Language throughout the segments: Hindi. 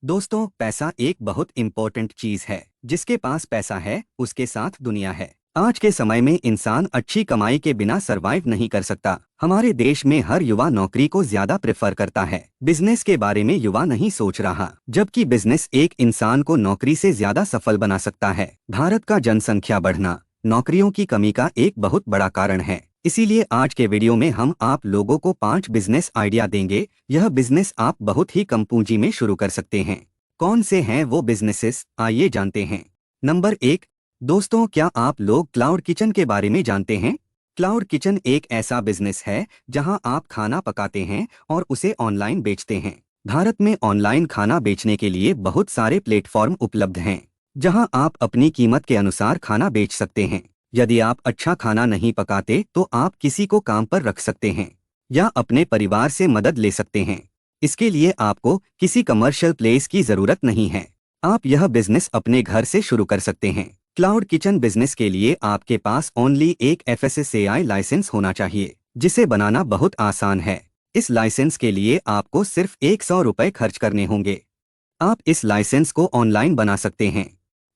दोस्तों, पैसा एक बहुत इम्पोर्टेंट चीज है। जिसके पास पैसा है उसके साथ दुनिया है। आज के समय में इंसान अच्छी कमाई के बिना सरवाइव नहीं कर सकता। हमारे देश में हर युवा नौकरी को ज्यादा प्रेफर करता है। बिजनेस के बारे में युवा नहीं सोच रहा, जबकि बिजनेस एक इंसान को नौकरी से ज्यादा सफल बना सकता है। भारत का जनसंख्या बढ़ना नौकरियों की कमी का एक बहुत बड़ा कारण है। इसीलिए आज के वीडियो में हम आप लोगों को 5 बिजनेस आइडिया देंगे। यह बिजनेस आप बहुत ही कम पूंजी में शुरू कर सकते हैं। कौन से हैं वो बिजनेसेस, आइए जानते हैं। नंबर 1। दोस्तों, क्या आप लोग क्लाउड किचन के बारे में जानते हैं? क्लाउड किचन एक ऐसा बिजनेस है जहां आप खाना पकाते हैं और उसे ऑनलाइन बेचते हैं। भारत में ऑनलाइन खाना बेचने के लिए बहुत सारे प्लेटफॉर्म उपलब्ध हैं, जहां आप अपनी कीमत के अनुसार खाना बेच सकते हैं। यदि आप अच्छा खाना नहीं पकाते तो आप किसी को काम पर रख सकते हैं या अपने परिवार से मदद ले सकते हैं। इसके लिए आपको किसी कमर्शियल प्लेस की जरूरत नहीं है। आप यह बिजनेस अपने घर से शुरू कर सकते हैं। क्लाउड किचन बिजनेस के लिए आपके पास ओनली एक FSSAI लाइसेंस होना चाहिए, जिसे बनाना बहुत आसान है। इस लाइसेंस के लिए आपको सिर्फ 100 रुपये खर्च करने होंगे। आप इस लाइसेंस को ऑनलाइन बना सकते हैं।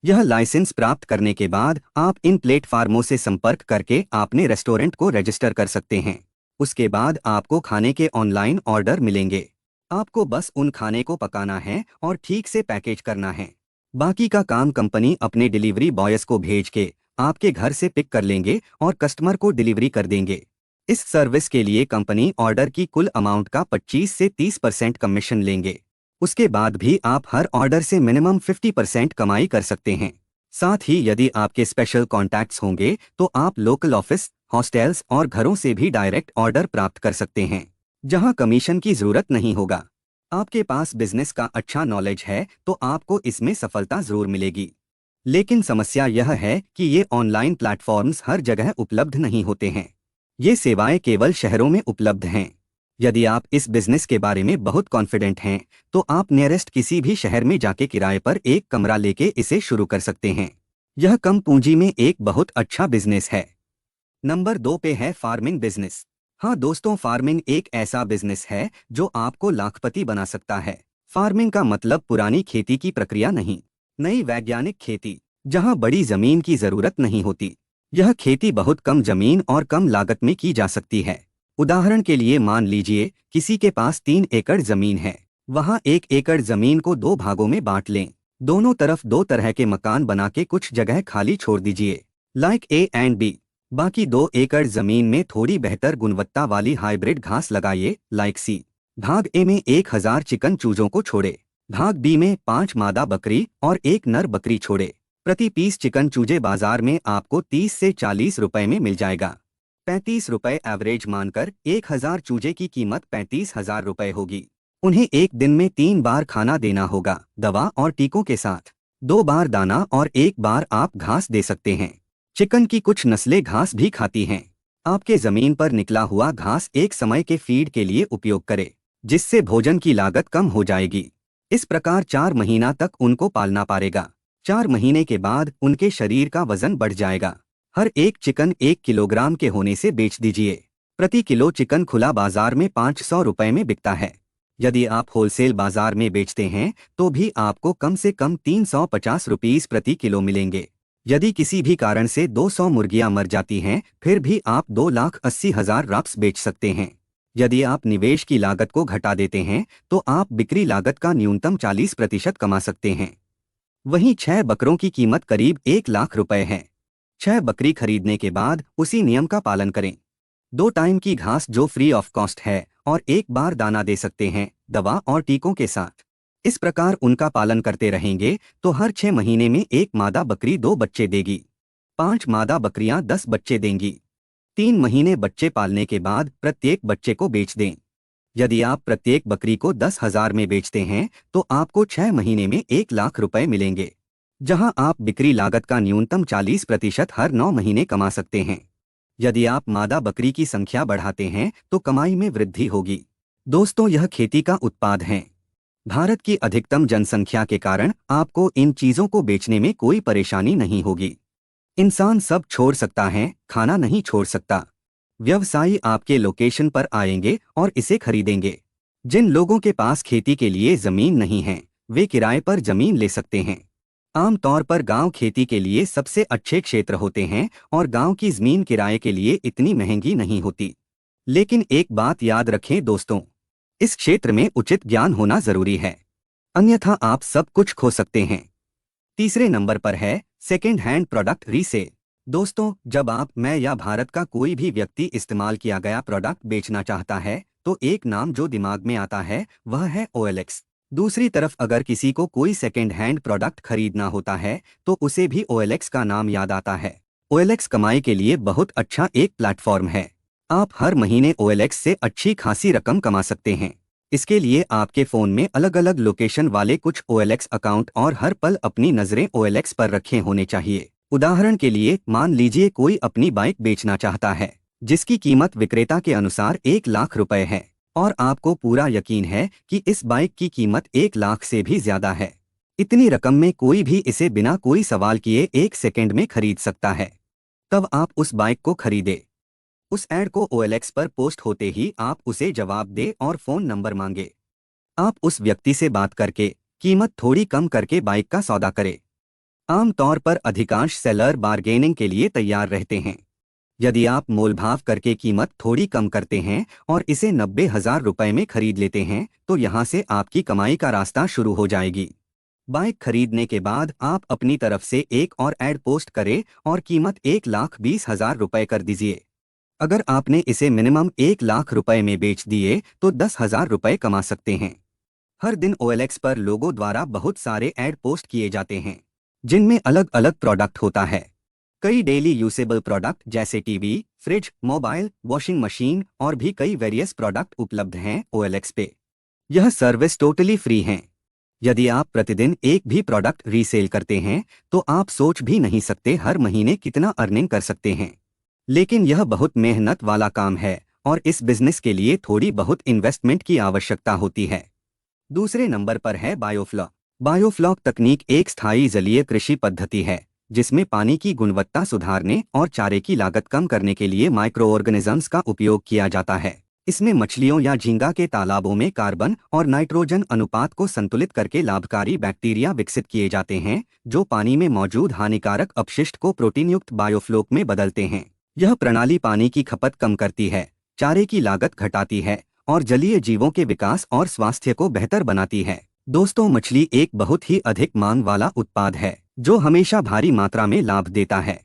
यह लाइसेंस प्राप्त करने के बाद आप इन प्लेटफार्मों से संपर्क करके अपने रेस्टोरेंट को रजिस्टर कर सकते हैं। उसके बाद आपको खाने के ऑनलाइन ऑर्डर मिलेंगे। आपको बस उन खाने को पकाना है और ठीक से पैकेज करना है। बाकी का काम कंपनी अपने डिलीवरी बॉयज को भेज के आपके घर से पिक कर लेंगे और कस्टमर को डिलीवरी कर देंगे। इस सर्विस के लिए कंपनी ऑर्डर की कुल अमाउंट का 25 से 30% कमीशन लेंगे। उसके बाद भी आप हर ऑर्डर से मिनिमम 50% कमाई कर सकते हैं। साथ ही यदि आपके स्पेशल कॉन्टैक्ट्स होंगे तो आप लोकल ऑफिस, हॉस्टल्स और घरों से भी डायरेक्ट ऑर्डर प्राप्त कर सकते हैं, जहां कमीशन की जरूरत नहीं होगा। आपके पास बिजनेस का अच्छा नॉलेज है तो आपको इसमें सफलता जरूर मिलेगी। लेकिन समस्या यह है कि ये ऑनलाइन प्लेटफॉर्म्स हर जगह उपलब्ध नहीं होते हैं। ये सेवाएं केवल शहरों में उपलब्ध हैं। यदि आप इस बिजनेस के बारे में बहुत कॉन्फिडेंट हैं तो आप नियरेस्ट किसी भी शहर में जाके किराए पर एक कमरा लेके इसे शुरू कर सकते हैं। यह कम पूंजी में एक बहुत अच्छा बिजनेस है। नंबर 2 पे है फार्मिंग बिजनेस। हाँ दोस्तों, फार्मिंग एक ऐसा बिजनेस है जो आपको लाखपति बना सकता है। फार्मिंग का मतलब पुरानी खेती की प्रक्रिया नहीं, नई वैज्ञानिक खेती, जहाँ बड़ी जमीन की जरूरत नहीं होती। यह खेती बहुत कम जमीन और कम लागत में की जा सकती है। उदाहरण के लिए मान लीजिए किसी के पास 3 एकड़ जमीन है। वहां 1 एकड़ जमीन को 2 भागों में बांट लें। दोनों तरफ 2 तरह के मकान बना के कुछ जगह खाली छोड़ दीजिए, लाइक A एंड B। बाकी 2 एकड़ जमीन में थोड़ी बेहतर गुणवत्ता वाली हाइब्रिड घास लगाइए, लाइक C। भाग A में 1000 चिकन चूजों को छोड़े। भाग B में 5 मादा बकरी और 1 नर बकरी छोड़े। प्रति पीस चिकन चूजे बाजार में आपको 30 से 40 रुपए में मिल जाएगा। 35 रुपए एवरेज मानकर 1000 चूजे की कीमत 35,000 रुपए होगी। उन्हें एक दिन में 3 बार खाना देना होगा, दवा और टीकों के साथ। 2 बार दाना और 1 बार आप घास दे सकते हैं। चिकन की कुछ नस्लें घास भी खाती हैं। आपके जमीन पर निकला हुआ घास एक समय के फीड के लिए उपयोग करें, जिससे भोजन की लागत कम हो जाएगी। इस प्रकार 4 महीना तक उनको पालना पड़ेगा। 4 महीने के बाद उनके शरीर का वजन बढ़ जाएगा। हर एक चिकन 1 किलोग्राम के होने से बेच दीजिए। प्रति किलो चिकन खुला बाजार में 500 रुपए में बिकता है। यदि आप होलसेल बाजार में बेचते हैं तो भी आपको कम से कम 350 रुपीस प्रति किलो मिलेंगे। यदि किसी भी कारण से 200 मुर्गियां मर जाती हैं, फिर भी आप 2,80,000 रप्स बेच सकते हैं। यदि आप निवेश की लागत को घटा देते हैं तो आप बिक्री लागत का न्यूनतम 40% कमा सकते हैं। वहीं 6 बकरों की कीमत करीब 1 लाख रुपए है। 6 बकरी खरीदने के बाद उसी नियम का पालन करें। 2 टाइम की घास जो फ्री ऑफ कॉस्ट है और 1 बार दाना दे सकते हैं, दवा और टीकों के साथ। इस प्रकार उनका पालन करते रहेंगे तो हर 6 महीने में 1 मादा बकरी 2 बच्चे देगी। 5 मादा बकरियां 10 बच्चे देंगी। 3 महीने बच्चे पालने के बाद प्रत्येक बच्चे को बेच दें। यदि आप प्रत्येक बकरी को 10,000 में बेचते हैं तो आपको 6 महीने में 1 लाख रुपए मिलेंगे, जहां आप बिक्री लागत का न्यूनतम 40% हर 9 महीने कमा सकते हैं। यदि आप मादा बकरी की संख्या बढ़ाते हैं तो कमाई में वृद्धि होगी। दोस्तों, यह खेती का उत्पाद है। भारत की अधिकतम जनसंख्या के कारण आपको इन चीजों को बेचने में कोई परेशानी नहीं होगी। इंसान सब छोड़ सकता है, खाना नहीं छोड़ सकता। व्यवसायी आपके लोकेशन पर आएंगे और इसे खरीदेंगे। जिन लोगों के पास खेती के लिए जमीन नहीं है, वे किराए पर जमीन ले सकते हैं। आमतौर पर गांव खेती के लिए सबसे अच्छे क्षेत्र होते हैं और गांव की जमीन किराए के लिए इतनी महंगी नहीं होती। लेकिन एक बात याद रखें दोस्तों, इस क्षेत्र में उचित ज्ञान होना जरूरी है, अन्यथा आप सब कुछ खो सकते हैं। तीसरे नंबर पर है सेकेंड हैंड प्रोडक्ट रीसेल। दोस्तों, जब आप, मैं या भारत का कोई भी व्यक्ति इस्तेमाल किया गया प्रोडक्ट बेचना चाहता है तो एक नाम जो दिमाग में आता है वह है OLX। दूसरी तरफ अगर किसी को कोई सेकेंड हैंड प्रोडक्ट खरीदना होता है तो उसे भी OLX का नाम याद आता है। OLX कमाई के लिए बहुत अच्छा एक प्लेटफॉर्म है। आप हर महीने OLX से अच्छी खासी रकम कमा सकते हैं। इसके लिए आपके फ़ोन में अलग अलग लोकेशन वाले कुछ OLX अकाउंट और हर पल अपनी नज़रें OLX पर रखे होने चाहिए। उदाहरण के लिए मान लीजिए कोई अपनी बाइक बेचना चाहता है जिसकी कीमत विक्रेता के अनुसार 1 लाख रुपए है और आपको पूरा यकीन है कि इस बाइक की कीमत 1 लाख से भी ज्यादा है। इतनी रकम में कोई भी इसे बिना कोई सवाल किए 1 सेकंड में खरीद सकता है। तब आप उस बाइक को खरीदे। उस ऐड को OLX पर पोस्ट होते ही आप उसे जवाब दे और फ़ोन नंबर मांगे। आप उस व्यक्ति से बात करके कीमत थोड़ी कम करके बाइक का सौदा करें। आमतौर पर अधिकांश सेलर बार्गेनिंग के लिए तैयार रहते हैं। यदि आप मोलभाव करके कीमत थोड़ी कम करते हैं और इसे 90,000 रुपए में खरीद लेते हैं तो यहाँ से आपकी कमाई का रास्ता शुरू हो जाएगी। बाइक खरीदने के बाद आप अपनी तरफ से एक और ऐड पोस्ट करें और कीमत 1,20,000 रुपए कर दीजिए। अगर आपने इसे मिनिमम 1 लाख रुपए में बेच दिए तो 10,000 रुपए कमा सकते हैं। हर दिन OLX पर लोगों द्वारा बहुत सारे ऐड पोस्ट किए जाते हैं जिनमें अलग अलग प्रोडक्ट होता है। कई डेली यूसेबल प्रोडक्ट जैसे TV, fridge, mobile, washing machine और भी कई वेरियस प्रोडक्ट उपलब्ध हैं OLX पे। यह सर्विस टोटली फ्री है। यदि आप प्रतिदिन एक भी प्रोडक्ट रीसेल करते हैं तो आप सोच भी नहीं सकते हर महीने कितना अर्निंग कर सकते हैं। लेकिन यह बहुत मेहनत वाला काम है और इस बिजनेस के लिए थोड़ी बहुत इन्वेस्टमेंट की आवश्यकता होती है। दूसरे नंबर पर है बायोफ्लॉक। बायोफ्लॉक तकनीक एक स्थायी जलीय कृषि पद्धति है जिसमें पानी की गुणवत्ता सुधारने और चारे की लागत कम करने के लिए माइक्रो ऑर्गेनिजम्स का उपयोग किया जाता है। इसमें मछलियों या झींगा के तालाबों में कार्बन और नाइट्रोजन अनुपात को संतुलित करके लाभकारी बैक्टीरिया विकसित किए जाते हैं जो पानी में मौजूद हानिकारक अपशिष्ट को प्रोटीनयुक्त बायोफ्लॉक में बदलते हैं। यह प्रणाली पानी की खपत कम करती है, चारे की लागत घटाती है और जलीय जीवों के विकास और स्वास्थ्य को बेहतर बनाती है। दोस्तों, मछली एक बहुत ही अधिक मांग वाला उत्पाद है जो हमेशा भारी मात्रा में लाभ देता है।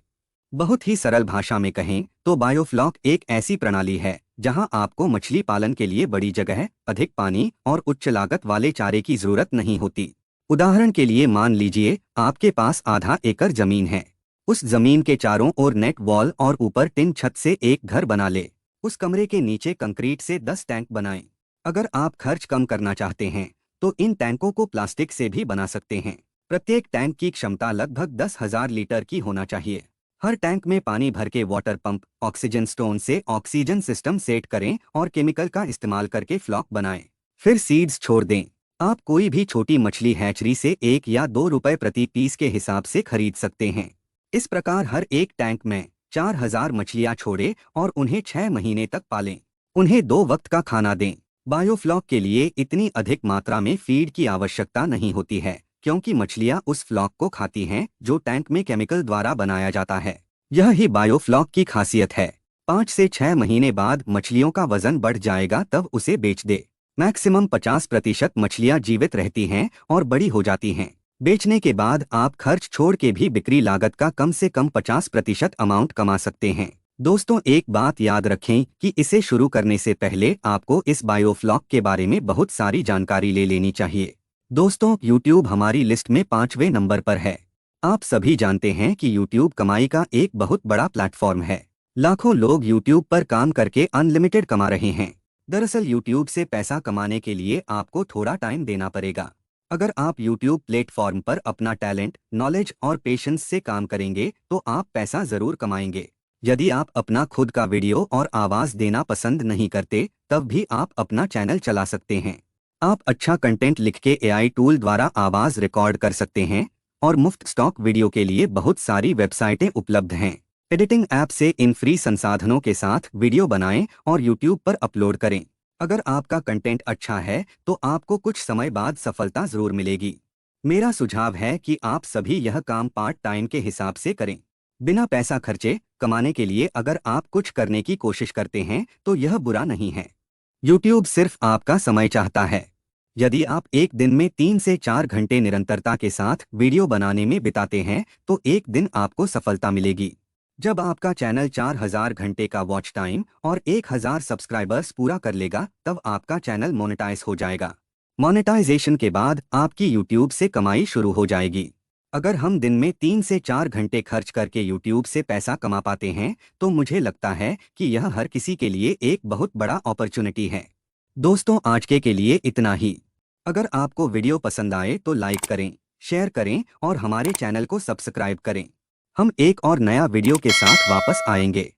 बहुत ही सरल भाषा में कहें तो बायोफ्लॉक एक ऐसी प्रणाली है जहां आपको मछली पालन के लिए बड़ी जगह, अधिक पानी और उच्च लागत वाले चारे की जरूरत नहीं होती। उदाहरण के लिए मान लीजिए आपके पास आधा एकड़ जमीन है। उस जमीन के चारों ओर नेट वॉल और ऊपर टिन छत से एक घर बना ले। उस कमरे के नीचे कंक्रीट से 10 टैंक बनाएं। अगर आप खर्च कम करना चाहते हैं तो इन टैंकों को प्लास्टिक से भी बना सकते हैं। प्रत्येक टैंक की क्षमता लगभग 10,000 लीटर की होना चाहिए। हर टैंक में पानी भर के वाटर पंप, ऑक्सीजन स्टोन से ऑक्सीजन सिस्टम सेट करें और केमिकल का इस्तेमाल करके फ्लॉक बनाएं। फिर सीड्स छोड़ दें। आप कोई भी छोटी मछली हैचरी से 1 या 2 रुपए प्रति पीस के हिसाब से खरीद सकते हैं। इस प्रकार हर एक टैंक में 4,000 मछलियां छोड़ें और उन्हें 6 महीने तक पालें। उन्हें 2 वक्त का खाना दें। बायोफ्लॉक के लिए इतनी अधिक मात्रा में फीड की आवश्यकता नहीं होती है क्योंकि मछलियां उस फ्लॉक को खाती हैं जो टैंक में केमिकल द्वारा बनाया जाता है। यह ही बायोफ्लॉक की खासियत है। 5 से 6 महीने बाद मछलियों का वजन बढ़ जाएगा तब उसे बेच दे। मैक्सिमम 50% मछलियां जीवित रहती हैं और बड़ी हो जाती हैं। बेचने के बाद आप खर्च छोड़ के भी बिक्री लागत का कम से कम 50% अमाउंट कमा सकते हैं। दोस्तों, एक बात याद रखें कि इसे शुरू करने से पहले आपको इस बायोफ्लॉक के बारे में बहुत सारी जानकारी ले लेनी चाहिए। दोस्तों, YouTube हमारी लिस्ट में 5वें नंबर पर है। आप सभी जानते हैं कि YouTube कमाई का एक बहुत बड़ा प्लेटफॉर्म है। लाखों लोग YouTube पर काम करके अनलिमिटेड कमा रहे हैं। दरअसल YouTube से पैसा कमाने के लिए आपको थोड़ा टाइम देना पड़ेगा। अगर आप YouTube प्लेटफॉर्म पर अपना टैलेंट, नॉलेज और पेशेंस से काम करेंगे तो आप पैसा जरूर कमाएंगे। यदि आप अपना खुद का वीडियो और आवाज़ देना पसंद नहीं करते तब भी आप अपना चैनल चला सकते हैं। आप अच्छा कंटेंट लिख के AI टूल द्वारा आवाज़ रिकॉर्ड कर सकते हैं और मुफ्त स्टॉक वीडियो के लिए बहुत सारी वेबसाइटें उपलब्ध हैं। एडिटिंग ऐप से इन फ्री संसाधनों के साथ वीडियो बनाएं और YouTube पर अपलोड करें। अगर आपका कंटेंट अच्छा है तो आपको कुछ समय बाद सफलता जरूर मिलेगी। मेरा सुझाव है कि आप सभी यह काम पार्ट टाइम के हिसाब से करें। बिना पैसा खर्चे कमाने के लिए अगर आप कुछ करने की कोशिश करते हैं तो यह बुरा नहीं है। YouTube सिर्फ आपका समय चाहता है। यदि आप एक दिन में 3 से 4 घंटे निरंतरता के साथ वीडियो बनाने में बिताते हैं तो एक दिन आपको सफलता मिलेगी। जब आपका चैनल 4000 घंटे का वॉच टाइम और 1000 सब्सक्राइबर्स पूरा कर लेगा तब आपका चैनल मोनेटाइज हो जाएगा। मोनेटाइजेशन के बाद आपकी YouTube से कमाई शुरू हो जाएगी। अगर हम दिन में 3 से 4 घंटे खर्च करके YouTube से पैसा कमा पाते हैं तो मुझे लगता है कि यह हर किसी के लिए एक बहुत बड़ा अपॉर्चुनिटी है। दोस्तों, आज के लिए इतना ही। अगर आपको वीडियो पसंद आए तो लाइक करें, शेयर करें और हमारे चैनल को सब्सक्राइब करें। हम एक और नया वीडियो के साथ वापस आएंगे।